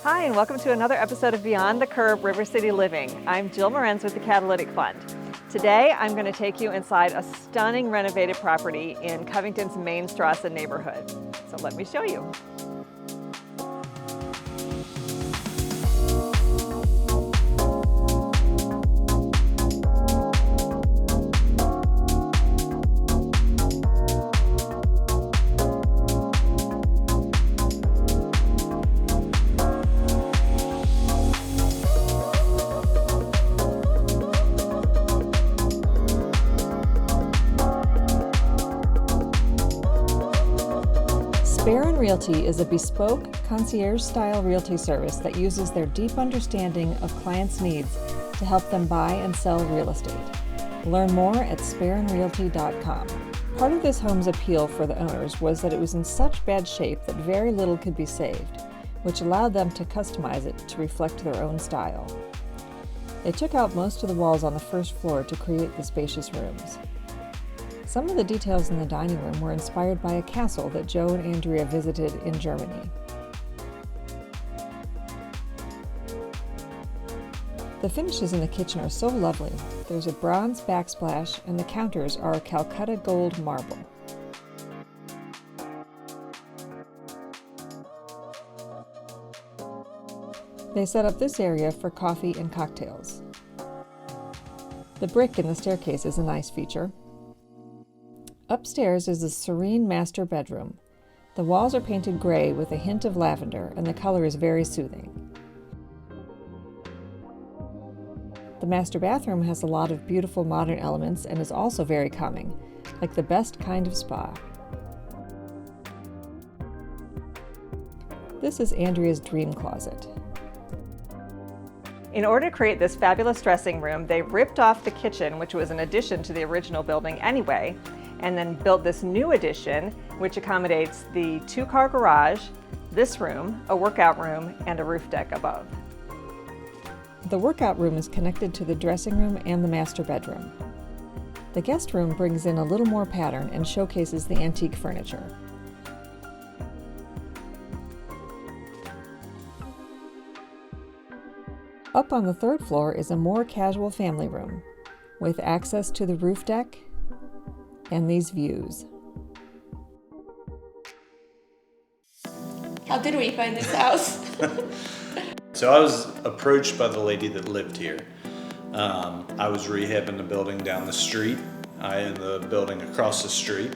Hi, and welcome to another episode of Beyond the Curb River City Living. I'm Jill Morenz with the Catalytic Fund. Today, I'm going to take you inside a stunning renovated property in Covington's MainStrasse neighborhood. So let me show you. Serene Realty is a bespoke, concierge-style realty service that uses their deep understanding of clients' needs to help them buy and sell real estate. Learn more at serenerealty.com. Part of this home's appeal for the owners was that it was in such bad shape that very little could be saved, which allowed them to customize it to reflect their own style. They took out most of the walls on the first floor to create the spacious rooms. Some of the details in the dining room were inspired by a castle that Joe and Andrea visited in Germany. The finishes in the kitchen are so lovely. There's a bronze backsplash and the counters are Calcutta gold marble. They set up this area for coffee and cocktails. The brick in the staircase is a nice feature. Upstairs is the Serene master bedroom. The walls are painted gray with a hint of lavender, and the color is very soothing. The master bathroom has a lot of beautiful modern elements and is also very calming, like the best kind of spa. This is Andrea's dream closet. In order to create this fabulous dressing room, they ripped off the kitchen, which was an addition to the original building anyway, and then built this new addition, which accommodates the 2-car garage, this room, a workout room, and a roof deck above. The workout room is connected to the dressing room and the master bedroom. The guest room brings in a little more pattern and showcases the antique furniture. Up on the third floor is a more casual family room, with access to the roof deck and these views. How did we find this house? So I was approached by the lady that lived here. I was rehabbing the building down the street. I own the building across the street.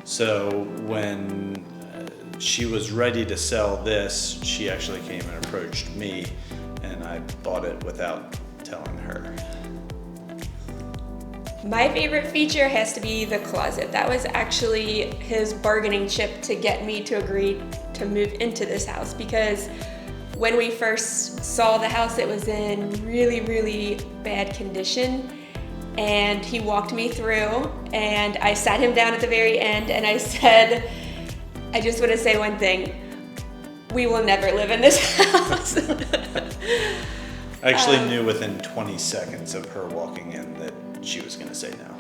So when she was ready to sell this, she actually came and approached me, and I bought it without telling her. My favorite feature has to be the closet. That was actually his bargaining chip to get me to agree to move into this house, because when we first saw the house, it was in really, really bad condition. And he walked me through, and I sat him down at the very end and I said, I just want to say one thing. We will never live in this house. I actually knew within 20 seconds of her walking in that she was going to say no.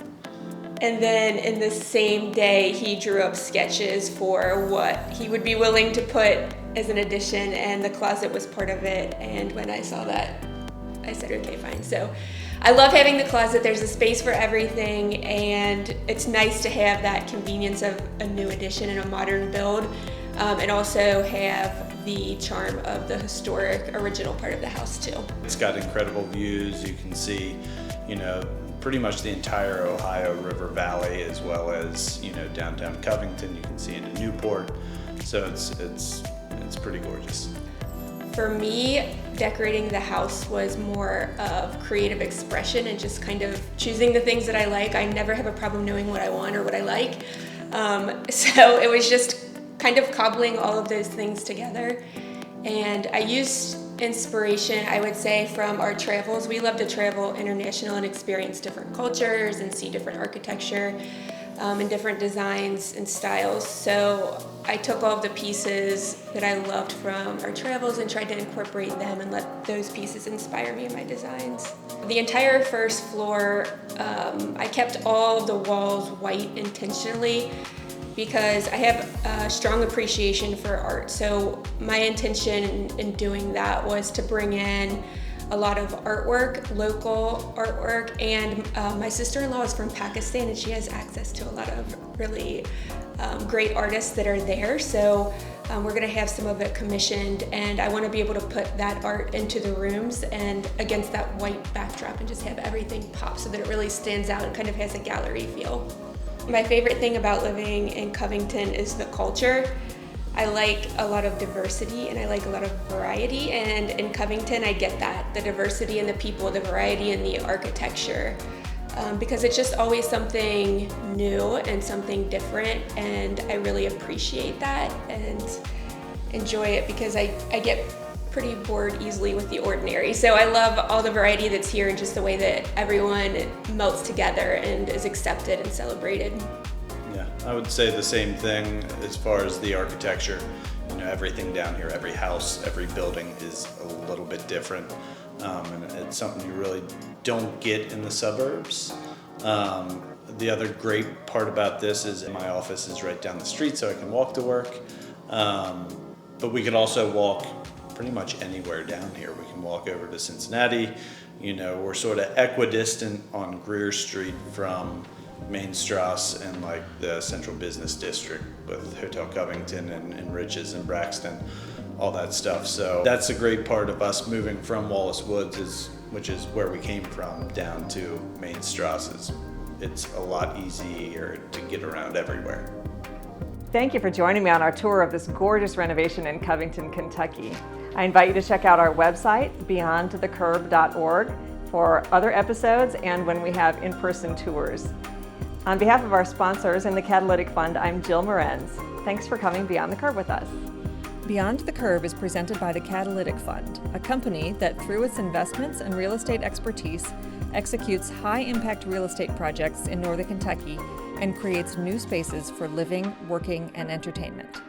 And then in the same day, he drew up sketches for what he would be willing to put as an addition, and the closet was part of it. And when I saw that, I said, okay, fine. So I love having the closet. There's a space for everything, and it's nice to have that convenience of a new addition and a modern build, and also have the charm of the historic original part of the house too. It's got incredible views. You can see, pretty much the entire Ohio River Valley, as well as, downtown Covington. You can see into Newport. So it's pretty gorgeous. For me, decorating the house was more of creative expression and just kind of choosing the things that I like. I never have a problem knowing what I want or what I like. So it was just kind of cobbling all of those things together. And I used inspiration, I would say, from our travels. We love to travel international and experience different cultures and see different architecture and different designs and styles. So I took all of the pieces that I loved from our travels and tried to incorporate them and let those pieces inspire me in my designs. The entire first floor, I kept all of the walls white intentionally because I have a strong appreciation for art. So my intention in doing that was to bring in a lot of artwork, local artwork, and my sister-in-law is from Pakistan and she has access to a lot of really great artists that are there. So we're gonna have some of it commissioned, and I wanna be able to put that art into the rooms and against that white backdrop and just have everything pop so that it really stands out and kind of has a gallery feel. My favorite thing about living in Covington is the culture. I like a lot of diversity and I like a lot of variety, and in Covington I get that, the diversity in the people, the variety in the architecture, because it's just always something new and something different, and I really appreciate that and enjoy it because I get pretty bored easily with the ordinary. So I love all the variety that's here and just the way that everyone melts together and is accepted and celebrated. Yeah, I would say the same thing as far as the architecture. You know, everything down here, every house, every building is a little bit different, and it's something you really don't get in the suburbs. The other great part about this is my office is right down the street, so I can walk to work. But we could also walk pretty much anywhere down here. We can walk over to Cincinnati. You know, we're sort of equidistant on Greer Street from MainStrasse and like the central business district with Hotel Covington and Riches and Braxton, all that stuff. So that's a great part of us moving from Wallace Woods, which is where we came from, down to MainStrasse. It's a lot easier to get around everywhere. Thank you for joining me on our tour of this gorgeous renovation in Covington, Kentucky. I invite you to check out our website, beyondthecurb.org, for other episodes and when we have in-person tours. On behalf of our sponsors and the Catalytic Fund, I'm Jill Morenz. Thanks for coming Beyond the Curb with us. Beyond the Curb is presented by the Catalytic Fund, a company that, through its investments and real estate expertise, executes high-impact real estate projects in Northern Kentucky and creates new spaces for living, working, and entertainment.